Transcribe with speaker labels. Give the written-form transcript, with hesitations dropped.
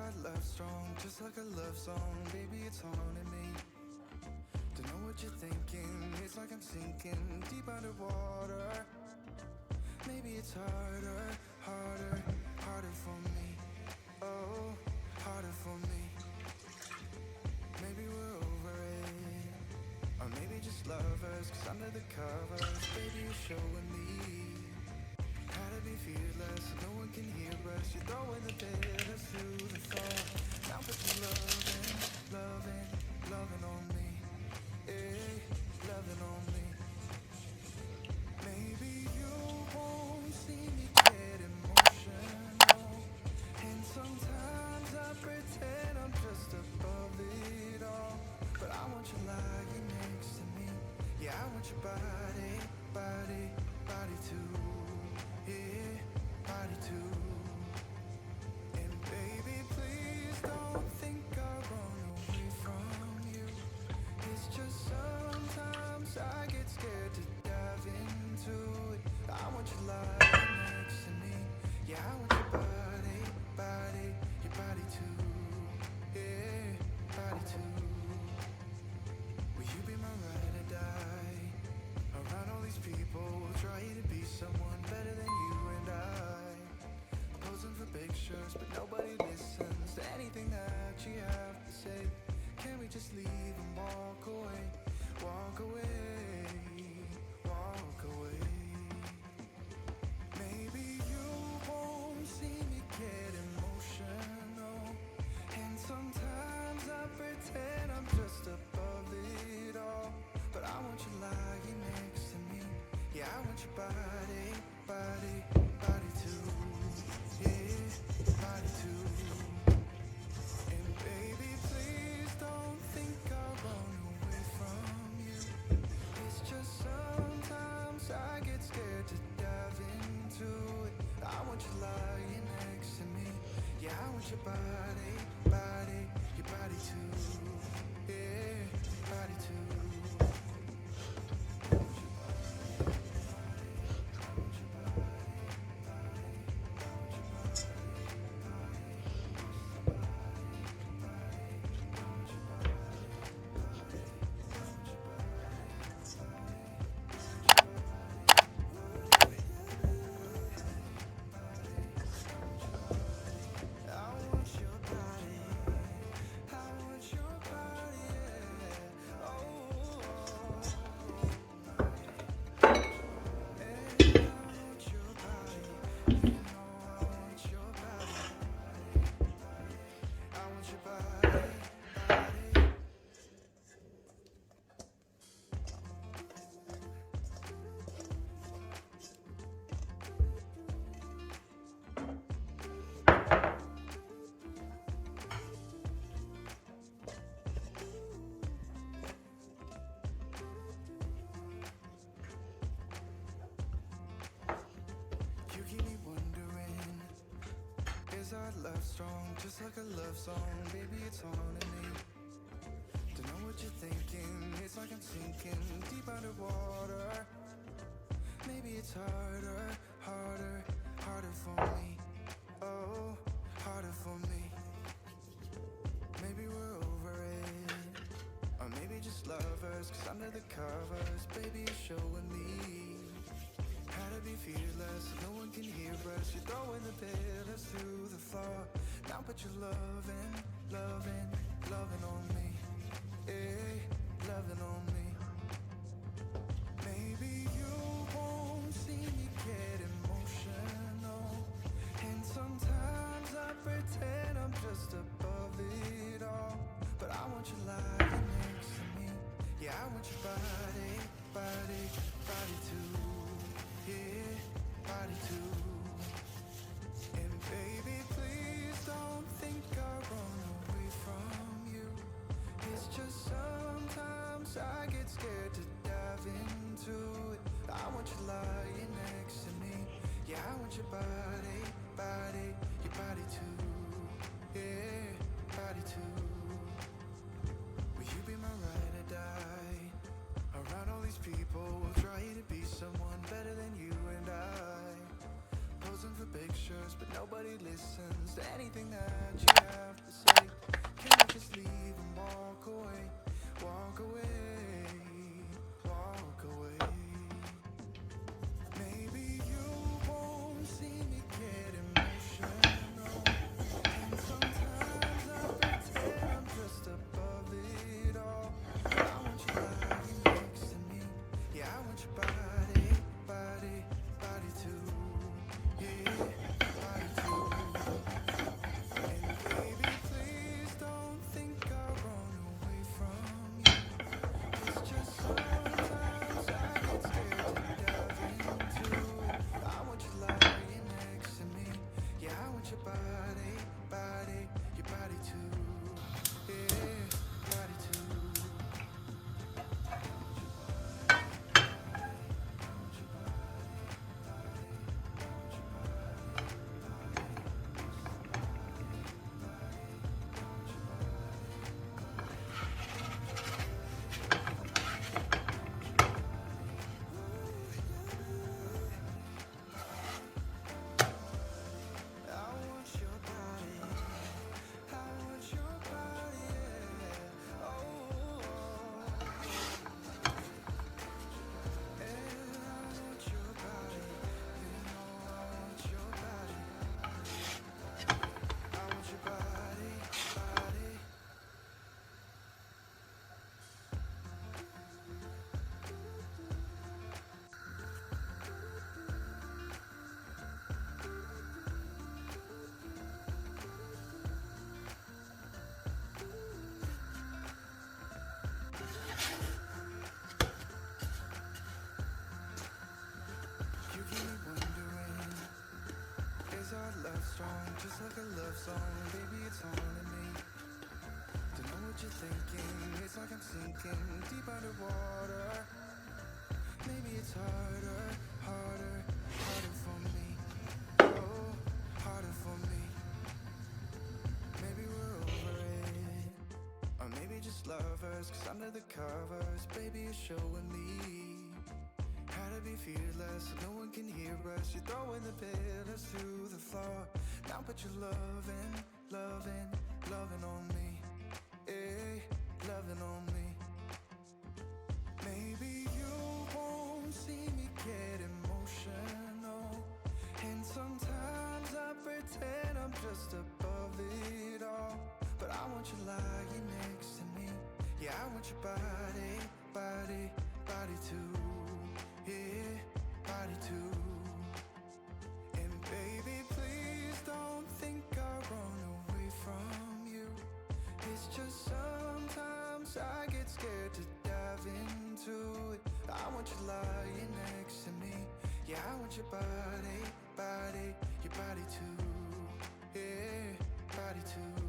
Speaker 1: our love strong, just like a love song? Baby, it's haunting me. Don't know what you're thinking, it's like I'm sinking deep underwater. Maybe it's harder, harder, harder for me. Oh, harder for me. Maybe we're over it, or maybe just lovers, cause under the covers, baby, you're showing me how to be fearless, so no one can hear us. You're throwing the bitters through the fall. Now put your loving, loving, loving on me. Yeah, loving on me. Maybe you won't see me get emotional, and sometimes I pretend I'm just above it all. But I want you lying next to me. Yeah, I want your body, body, body too. Yeah, body too. And baby, please don't think I'll run away from you. It's just sometimes I get scared to dive into it. I want you lying next to me. Yeah, I want your body, body, your body too. Yeah, body too. Will you be my ride or die? Around all these people, trying to be someone better than you and I. Posing for pictures, but nobody listens to anything that you have to say. Can we just leave and walk away? Walk away, walk away. Maybe you won't see me get emotional, and sometimes I pretend I'm just above it all. But I want you lying next to me. Yeah, I want your body, body, body too. Yeah, body too. And baby, please don't think I'll run away from you. It's just sometimes I get scared to dive into it. I want you lying next to me. Yeah, I want your body, body, your body too. Yeah, body too. You keep me wondering, is our love strong, just like a love song? Baby, it's haunting me. Don't know what you're thinking, it's like I'm sinking deep underwater. Maybe it's harder, harder, harder for me. Oh, harder for me. Maybe we're over it, or maybe just lovers, cause under the covers, baby, you're showing me how to be fearless, so no one can hear us. You're throwing the pillars through the floor. Now put your loving, loving, loving on me. Yeah, loving on me. Maybe you won't see me get emotional, and sometimes I pretend I'm just above it all. But I want you lying next to me. Yeah, I want your body, body, body too. Yeah, body too. And baby, please don't think I'll run away from you. It's just sometimes I get scared to dive into it. I want you lying next to me. Yeah, I want your body, body, your body too. Yeah, body too. Will you be my ride or die? Around all these people, trying to be someone better than you and I. Posing for pictures, lectures, but nobody listens to anything that you have to say. Can I just leave and walk away? Walk away, walk away. Maybe you won't see me get emotional, and sometimes I pretend I'm just above it all. But I want you lying next to me. Yeah, I want your body, body, body too. Yeah, body too. And baby, please don't think I'll run away from you. It's just sometimes I get scared to dive into it. I want you lying next to me. Yeah, I want your body, body, your body too. Yeah, body too. I want your body. I want your body. Yeah. Oh, and I want your body. You know I want your body. I want your body, body. You keep me wondering, is our love strong? Just like a love song, baby, it's haunting me. Don't know what you're thinking, it's like I'm sinking deep underwater. Maybe it's harder, harder, harder for me. Oh, harder for me. Maybe we're over it, or maybe just lovers. Cause under the covers, baby, you're showing me how to be fearless so no one can hear us. You're throwing the pillars through the floor. Now put your loving, loving, loving on me. Eh, loving on me. Maybe you won't see me get emotional, and sometimes I pretend I'm just above it all. But I want you lying next to me. Yeah, I want your body, body, body too. Yeah, body too. And baby, please don't think I'll run away from you. It's just sometimes I get scared to dive into it. I want you lying next to me. Yeah, I want your body, body, your body too. Yeah, body too.